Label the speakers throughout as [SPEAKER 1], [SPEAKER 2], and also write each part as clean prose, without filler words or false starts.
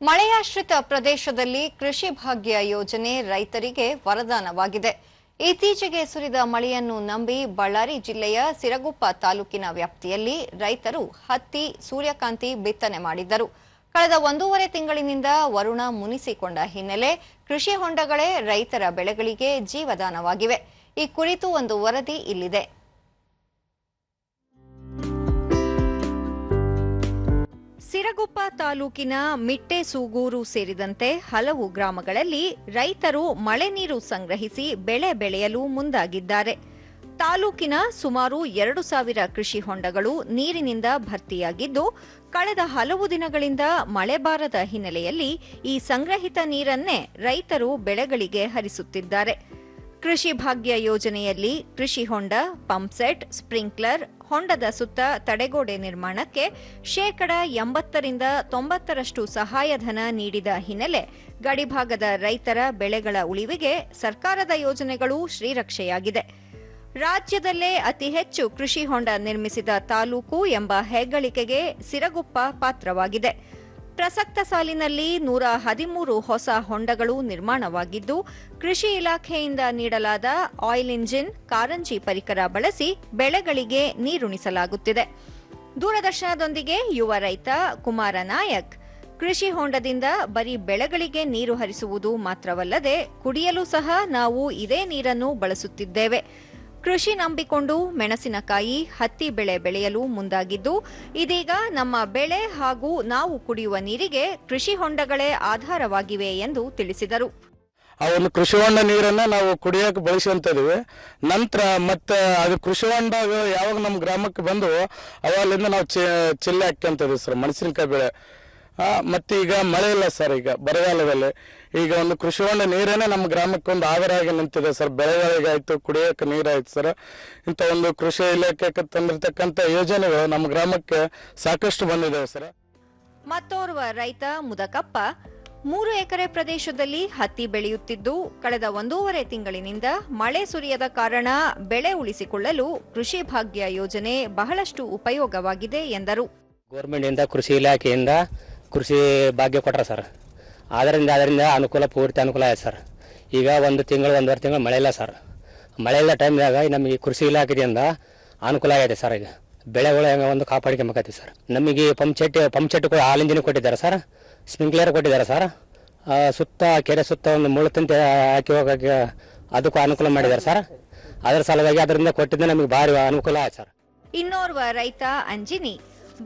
[SPEAKER 1] ಮಳೆಯಾಶ್ರಿತ ಪ್ರದೇಶದಲ್ಲಿ ಕೃಷಿ ಭಾಗ್ಯ ಯೋಜನೆ ರೈತರಿಗೆ ವರದಾನವಾಗಿದೆ. ಇತ್ತೀಚೆಗೆ ಸುರಿದ ಮಳೆಯನ್ನು ನಂಬಿ ಬಳ್ಳಾರಿ ಜಿಲ್ಲೆಯ ಸಿರಗುಪ್ಪ ತಾಲೂಕಿನ ವ್ಯಾಪ್ತಿಯಲ್ಲಿ ರೈತರು ಹತ್ತಿ, ಸೂರ್ಯಕಾಂತಿ ಬಿತ್ತನೆ ಮಾಡಿದ್ದರು. ಕಳೆದ 1.5 ತಿಂಗಳಿನಿಂದ ವರುಣ ಮುನಿಸಿಕೊಂಡ ಹಿನ್ನೆಲೆ ಕೃಷಿ ಹೊಂಡಗಳೇ ರೈತರ ಬೆಳೆಗಳಿಗೆ ಜೀವದಾನವಾಗಿವೆ. ಈ ಕುರಿತು ಒಂದು ವರದಿ ಇಲ್ಲಿದೆ. ಸಿರಗುಪ್ಪ ತಾಲೂಕಿನ ಮಿಟ್ಟೆಸೂಗೂರು ಸೇರಿದಂತೆ ಹಲವು ಗ್ರಾಮಗಳಲ್ಲಿ ರೈತರು ಮಳೆ ನೀರು ಸಂಗ್ರಹಿಸಿ ಬೆಳೆ ಬೆಳೆಯಲು ಮುಂದಾಗಿದ್ದಾರೆ. ತಾಲೂಕಿನ ಸುಮಾರು 2,000 ಕೃಷಿ ಹೊಂಡಗಳು ನೀರಿನಿಂದ ಭರ್ತಿಯಾಗಿದ್ದು, ಕಳೆದ ಹಲವು ದಿನಗಳಿಂದ ಮಳೆ ಬಾರದ ಹಿನ್ನೆಲೆಯಲ್ಲಿ ಈ ಸಂಗ್ರಹಿತ ನೀರನ್ನೇ ರೈತರು ಬೆಳೆಗಳಿಗೆ ಹರಿಸುತ್ತಿದ್ದಾರೆ. ಕೃಷಿ ಭಾಗ್ಯ ಯೋಜನೆಯಲ್ಲಿ ಕೃಷಿ ಹೊಂಡ, ಪಂಪ್ಸೆಟ್, ಸ್ಪ್ರಿಂಕ್ಲರ್, ಹೊಂಡದ ಸುತ್ತ ತಡೆಗೋಡೆ ನಿರ್ಮಾಣಕ್ಕೆ 80% ಸಹಾಯಧನ ನೀಡಿದ ಹಿನ್ನೆಲೆ ಗಡಿಭಾಗದ ರೈತರ ಬೆಳೆಗಳ ಉಳಿವಿಗೆ ಸರ್ಕಾರದ ಯೋಜನೆಗಳು ಶ್ರೀರಕ್ಷೆಯಾಗಿದೆ. ರಾಜ್ಯದಲ್ಲೇ ಅತಿ ಹೆಚ್ಚು ಕೃಷಿ ಹೊಂಡ ನಿರ್ಮಿಸಿದ ತಾಲೂಕು ಎಂಬ ಹೆಗ್ಗಳಿಕೆಗೆ ಸಿರಗುಪ್ಪ ಪಾತ್ರವಾಗಿದೆ. ಪ್ರಸಕ್ತ ಸಾಲಿನಲ್ಲಿ 113 ಹೊಸ ಹೊಂಡಗಳು ನಿರ್ಮಾಣವಾಗಿದ್ದು, ಕೃಷಿ ಇಲಾಖೆಯಿಂದ ನೀಡಲಾದ ಆಯಿಲ್ ಇಂಜಿನ್, ಕಾರಂಜಿ ಪರಿಕರ ಬಳಸಿ ಬೆಳೆಗಳಿಗೆ ನೀರುಣಿಸಲಾಗುತ್ತಿದೆ. ದೂರದರ್ಶನದೊಂದಿಗೆ ಯುವ ರೈತ ಕುಮಾರ ನಾಯಕ್, ಕೃಷಿ ಹೊಂಡದಿಂದ ಬರೀ ಬೆಳೆಗಳಿಗೆ ನೀರು ಹರಿಸುವುದು ಮಾತ್ರವಲ್ಲದೆ ಕುಡಿಯಲು ಸಹ ನಾವು ಇದೇ ನೀರನ್ನು ಬಳಸುತ್ತಿದ್ದೇವೆ. ಕೃಷಿ ನಂಬಿಕೊಂಡು ಮೆಣಸಿನಕಾಯಿ, ಹತ್ತಿ ಬೆಳೆ ಬೆಳೆಯಲು ಮುಂದಾಗಿದ್ದು, ಇದೀಗ ನಮ್ಮ ಬೆಳೆ ಹಾಗೂ ನಾವು ಕುಡಿಯುವ ನೀರಿಗೆ ಕೃಷಿ ಹೊಂಡಗಳೇ ಆಧಾರವಾಗಿವೆ ಎಂದು ತಿಳಿಸಿದರು.
[SPEAKER 2] ಆ ಒಂದು ಕೃಷಿ ಹೊಂಡ ನೀರನ್ನ ನಾವು ಕುಡಿಯೋಕೆ ಬಳಸುವಂತಿದ್ದೀವಿ. ನಂತರ ಮತ್ತೆ ಅದು ಕೃಷಿ ಹೊಂಡ ಯಾವಾಗ ನಮ್ಮ ಗ್ರಾಮಕ್ಕೆ ಬಂದು ಅವಾಗಲಿಂದ ನಾವು ಚಿಲ್ಲೆ ಹಾಕ್ಯಂತಿದ್ದೀವಿ ಸರ್, ಮೆಣಸಿನಕಾಯಿ ಬೆಳೆ. ಮತ್ತೆ ಈಗ ಮಳೆ ಇಲ್ಲ ಸರ್, ಈಗ ಬರಗಾಲದಲ್ಲಿ ಈಗ ಒಂದು ಕೃಷಿ ಹೊಂಡ ನೀರೇನೆ ನಮ್ಮ ಗ್ರಾಮಕ್ಕೆ ಒಂದು ಆಧಾರ ಆಗಿ ನಿಂತಿದೆ ಸರ್. ಬೆಳೆಗಳಿಗಾಯ್ತು, ಕುಡಿಯೋಕೆ ನೀರಾಯ್ತು ಸರ್. ಇಂಥ ಒಂದು ಕೃಷಿ ಇಲಾಖೆ ತಂದಿರತಕ್ಕಂಥ ಯೋಜನೆಗಳು ನಮ್ಮ ಗ್ರಾಮಕ್ಕೆ ಸಾಕಷ್ಟು ಬಂದಿದೆ ಸರ್.
[SPEAKER 1] ಮತ್ತೋರ್ವ ರೈತ ಮುದಕಪ್ಪ 3 ಎಕರೆ ಪ್ರದೇಶದಲ್ಲಿ ಹತ್ತಿ ಬೆಳೆಯುತ್ತಿದ್ದು, ಕಳೆದ 1.5 ತಿಂಗಳಿನಿಂದ ಮಳೆ ಸುರಿಯದ ಕಾರಣ ಬೆಳೆ ಉಳಿಸಿಕೊಳ್ಳಲು ಕೃಷಿ ಭಾಗ್ಯ ಯೋಜನೆ ಬಹಳಷ್ಟು ಉಪಯೋಗವಾಗಿದೆ ಎಂದರು.
[SPEAKER 3] ಗೌರ್ಮೆಂಟ್ ಇಂದ ಕೃಷಿ ಇಲಾಖೆಯಿಂದ ಕೃಷಿ ಭಾಗ್ಯ ಕೊಟ್ಟರು ಸರ್. ಅದರಿಂದ ಅನುಕೂಲ, ಪೂರ್ತಿ ಅನುಕೂಲ ಆಯ್ತು ಸರ್. ಈಗ 1 ತಿಂಗಳು 1.5 ತಿಂಗಳು ಮಳೆ ಇಲ್ಲ ಸರ್. ಮಳೆ ಇಲ್ಲ ಟೈಮ್ದಾಗ ನಮಗೆ ಕೃಷಿ ಇಲಾಖೆಯಿಂದ ಅನುಕೂಲ ಆಗಿದೆ ಸರ್. ಈಗ ಬೆಳೆಗಳು ಹೆಂಗೆ ಒಂದು ಕಾಪಾಡ್ಕೊಂಬೇಕೈತಿ ಸರ್. ನಮಗೆ ಪಂಪ್ ಸೆಟ್ ಹಾಲ್ ಇಂಜಿನ್ ಕೊಟ್ಟಿದ್ದಾರೆ ಸರ್, ಸ್ಪ್ರಿಂಕ್ಲರ್ ಕೊಟ್ಟಿದ್ದಾರೆ ಸರ್. ಸುತ್ತ ಕೆರೆ ಸುತ್ತ ಒಂದು ಮುಳ್ಳು ತಂತಿ ಹಾಕಿ ಹೋಗೋಕ್ಕೆ ಅದಕ್ಕೂ ಅನುಕೂಲ ಮಾಡಿದ್ದಾರೆ ಸರ್. ಅದರ ಸಲುವಾಗಿ ಅದರಿಂದ ಕೊಟ್ಟಿದ್ದ ನಮಗೆ ಭಾರಿ ಅನುಕೂಲ ಆಯ್ತು ಸರ್.
[SPEAKER 1] ಇನ್ನೋರ್ವ ರೈತ ಅಂಜಿನಿ,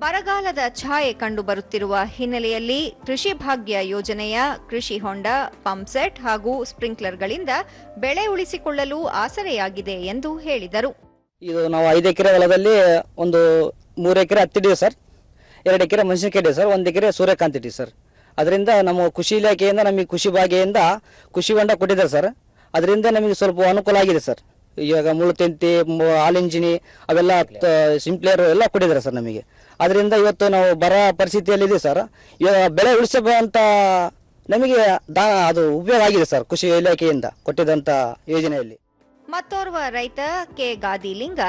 [SPEAKER 1] ಬರಗಾಲದ ಛಾಯೆ ಕಂಡುಬರುತ್ತಿರುವ ಹಿನ್ನೆಲೆಯಲ್ಲಿ ಕೃಷಿ ಭಾಗ್ಯ ಯೋಜನೆಯ ಕೃಷಿ ಹೊಂಡ, ಪಂಪ್ಸೆಟ್ ಹಾಗೂ ಸ್ಪ್ರಿಂಕ್ಲರ್ಗಳಿಂದ ಬೆಳೆ ಉಳಿಸಿಕೊಳ್ಳಲು ಆಸರೆಯಾಗಿದೆ ಎಂದು ಹೇಳಿದರು.
[SPEAKER 4] ಇದು ನಾವು 5 ಎಕರೆ ಹೊಲದಲ್ಲಿ ಒಂದು 3 ಎಕರೆ ಹತ್ತಿ ಇದ್ದೀವಿ ಸರ್, 2 ಎಕರೆ ಮೆಣಸಿನಕಾಯಿ ಇದೆ ಸರ್, 1 ಎಕರೆ ಸೂರ್ಯಕಾಂತಿ ಇದೆ ಸರ್. ಅದರಿಂದ ನಮ್ಮ ಕೃಷಿ ಇಲಾಖೆಯಿಂದ ನಮಗೆ ಕೃಷಿ ಭಾಗ್ಯದಿಂದ ಕೃಷಿ ಹೊಂಡ ಕೊಟ್ಟಿದ್ದಾರೆ ಸರ್. ಅದರಿಂದ ನಮಗೆ ಸ್ವಲ್ಪ ಅನುಕೂಲ ಆಗಿದೆ ಸರ್. ಇವಾಗ ಮುಳ್ಳು ತಂತಿ, ಹಾಲ್ ಇಂಜಿನಿ ಅವೆಲ್ಲ ಸಿಂಪ್ಲೇರ್ ಎಲ್ಲ ಕೊಟ್ಟಿದ್ದಾರೆ ಸರ್ ನಮಗೆ. ಅದರಿಂದ ಇವತ್ತು ನಾವು ಬರ ಪರಿಸ್ಥಿತಿಯಲ್ಲಿದೆ ಸರ್. ಇವಾಗ ಬೆಳೆ ಉಳಿಸಬೇಕಂತ ನಮಗೆ ಅದು ಉಪಯೋಗ ಆಗಿದೆ ಸರ್ ಕೃಷಿ ಇಲಾಖೆಯಿಂದ ಕೊಟ್ಟಿದ್ದಂಥ ಯೋಜನೆಯಲ್ಲಿ.
[SPEAKER 1] ಮತ್ತೋರ್ವ ರೈತ ಕೆ ಗಾದಿಲಿಂಗ,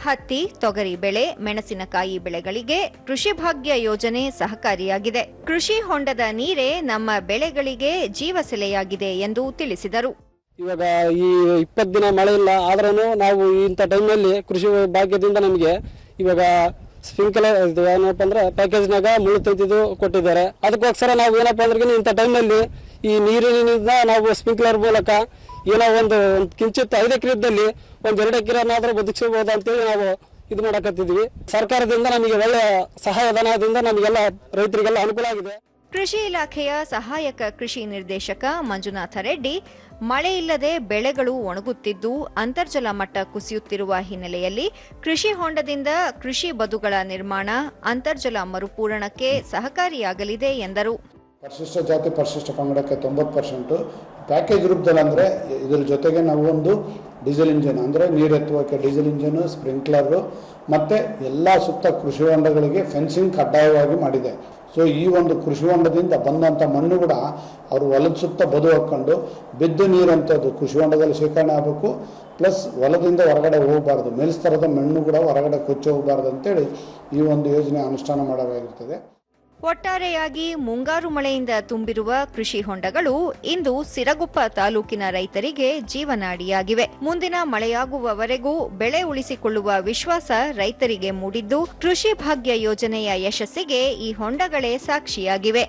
[SPEAKER 1] ಹತ್ತಿ, ತೊಗರಿ ಬೆಳೆ, ಮೆಣಸಿನಕಾಯಿ ಬೆಳೆಗಳಿಗೆ ಕೃಷಿ ಭಾಗ್ಯ ಯೋಜನೆ ಸಹಕಾರಿಯಾಗಿದೆ. ಕೃಷಿ ಹೊಂಡದ ನೀರೇ ನಮ್ಮ ಬೆಳೆಗಳಿಗೆ ಜೀವಸೆಲೆಯಾಗಿದೆ ಎಂದು ತಿಳಿಸಿದರು.
[SPEAKER 5] ಇವಾಗ ಈ 20 ದಿನ ಮಳೆ ಇಲ್ಲ, ಆದ್ರೂ ನಾವು ಇಂಥ ಟೈಮ್ನಲ್ಲಿ ಕೃಷಿ ಭಾಗ್ಯದಿಂದ ನಮಗೆ ಇವಾಗ ಸ್ಪ್ರಿಂಕ್ಲರ್ ಏನಪ್ಪ ಅಂದ್ರೆ ಪ್ಯಾಕೇಜ್ನಾಗ ಮುಳ್ಳು ತಂತಿದ್ದು ಕೊಟ್ಟಿದ್ದಾರೆ. ಅದಕ್ಕೋಸ್ಕರ ನಾವು ಏನಪ್ಪ ಅಂದ್ರೆ ಇಂಥ ಟೈಮ್ನಲ್ಲಿ ಈ ನೀರಿನಿಂದ ನಾವು ಸ್ಪ್ರಿಂಕ್ಲರ್ ಮೂಲಕ ಏನೋ ಒಂದು ಕಿಂಚಿತ್ 5 ಎಕರೆ ಇದ್ದಲ್ಲಿ 1-2 ಎಕರೆನಾದ್ರೂ ಬದುಕಿಸಬಹುದು ಅಂತೇಳಿ ನಾವು ಇದು ಮಾಡಕತ್ತಿದ್ವಿ. ಸರ್ಕಾರದಿಂದ ನಮಗೆ ಒಳ್ಳೆ ಸಹಾಯಧನದಿಂದ ನಮಗೆಲ್ಲ ರೈತರಿಗೆಲ್ಲ ಅನುಕೂಲ ಆಗಿದೆ.
[SPEAKER 1] ಕೃಷಿ ಇಲಾಖೆಯ ಸಹಾಯಕ ಕೃಷಿ ನಿರ್ದೇಶಕ ಮಂಜುನಾಥ ರೆಡ್ಡಿ, ಮಳೆ ಇಲ್ಲದೆ ಬೆಳೆಗಳು ಒಣಗುತ್ತಿದ್ದು ಅಂತರ್ಜಲ ಮಟ್ಟ ಕುಸಿಯುತ್ತಿರುವ ಹಿನ್ನೆಲೆಯಲ್ಲಿ ಕೃಷಿ ಹೊಂಡದಿಂದ ಕೃಷಿ ಬದುಗಳ ನಿರ್ಮಾಣ, ಅಂತರ್ಜಲ ಮರುಪೂರಣಕ್ಕೆ ಸಹಕಾರಿಯಾಗಲಿದೆ ಎಂದರು.
[SPEAKER 6] ಪರಿಶಿಷ್ಟ ಜಾತಿ ಪರಿಶಿಷ್ಟ ಪಂಗಡಕ್ಕೆ 90% ಪ್ಯಾಕೇಜ್ ರೂಪದಲ್ಲಿ, ಅಂದರೆ ಇದರ ಜೊತೆಗೆ ನಾವು ಒಂದು ಡೀಸೆಲ್ ಇಂಜಿನ್ ಅಂದರೆ ನೀರೆತ್ತುವಕ್ಕೆ ಡೀಸೆಲ್ ಇಂಜಿನ್, ಸ್ಪ್ರಿಂಕ್ಲರು ಮತ್ತು ಎಲ್ಲ ಸುತ್ತ ಕೃಷಿ ಹೊಂಡಗಳಿಗೆ ಫೆನ್ಸಿಂಗ್ ಕಡ್ಡಾಯವಾಗಿ ಮಾಡಿದೆ. ಸೊ ಈ ಒಂದು ಕೃಷಿ ಹೊಂಡದಿಂದ ಬಂದಂಥ ಮಣ್ಣು ಕೂಡ ಅವರು ಹೊಲದ ಸುತ್ತ ಬದು ಹಾಕ್ಕೊಂಡು ಬಿದ್ದು ನೀರಂಥದ್ದು ಕೃಷಿ ಹೊಂಡದಲ್ಲಿ ಶೇಖರಣೆ ಆಗಬೇಕು. ಪ್ಲಸ್ ಹೊಲದಿಂದ ಹೊರಗಡೆ ಹೋಗಬಾರ್ದು, ಮೇಲ್ಸ್ತರದ ಮಣ್ಣು ಕೂಡ ಹೊರಗಡೆ ಕೊಚ್ಚಿ ಹೋಗಬಾರ್ದು ಅಂತೇಳಿ ಈ ಒಂದು ಯೋಜನೆ ಅನುಷ್ಠಾನ ಮಾಡಬೇಕಾಗಿರ್ತದೆ.
[SPEAKER 1] ಒಟ್ಟಾರೆಯಾಗಿ ಮುಂಗಾರು ಮಳೆಯಿಂದ ತುಂಬಿರುವ ಕೃಷಿ ಹೊಂಡಗಳು ಇಂದು ಸಿರಗುಪ್ಪ ತಾಲೂಕಿನ ರೈತರಿಗೆ ಜೀವನಾಡಿಯಾಗಿವೆ. ಮುಂದಿನ ಮಳೆಯಾಗುವವರೆಗೂ ಬೆಳೆ ಉಳಿಸಿಕೊಳ್ಳುವ ವಿಶ್ವಾಸ ರೈತರಿಗೆ ಮೂಡಿದ್ದು, ಕೃಷಿ ಭಾಗ್ಯ ಯೋಜನೆಯ ಯಶಸ್ಸಿಗೆ ಈ ಹೊಂಡಗಳೇ ಸಾಕ್ಷಿಯಾಗಿವೆ.